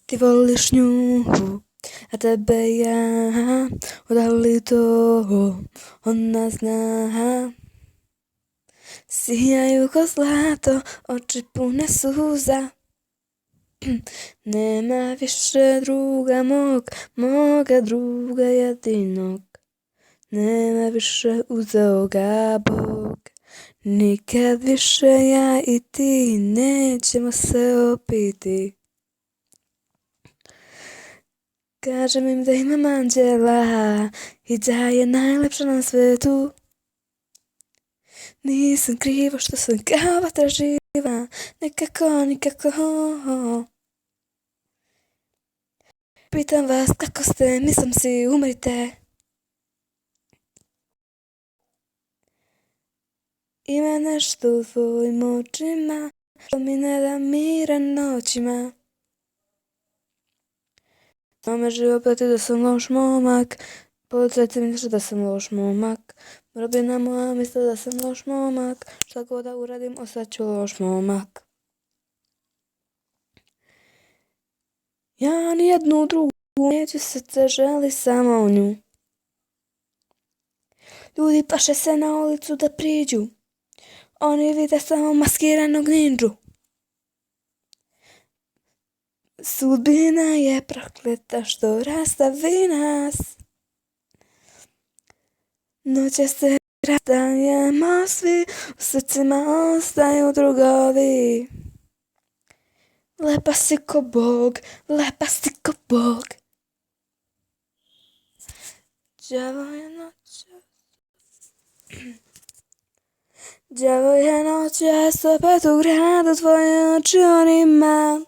Ty voliš ňu a tebe ja, odhalili toho, ona zná. Sijajú ko zlato, oči pune súza. Nema više druga moga druga jedinog. Nema više uzeo ga Bog. Nikad više ja i ti nećemo se opiti. Kažem im da imam anđela i da je najlepša na svetu. Nisam kriva što sam kao vatra živa, nikako. Pitam vas kako ste, mislim si umrite. Ima nešto u tvojim očima što mi ne da mira noćima. Mama živa proti da sam loš momak, podsjeti mi nešto da sam loš momak. Robina moja misle da sam loš momak, šta god da uradim ostaću loš momak. Ja nijednu drugu neću, srce želi samo nju. Ljudi plaše se na ulicu da priđu, oni vide samo maskiranog ninđu. Sudbina je prokleta što rastavi nas. Noće se rastajemo svi, u srcima ostaju drugovi. Lepa si ko Bog, lepa si ko Bog. Đavo je noćas opet u gradu, tvoje oči on ima.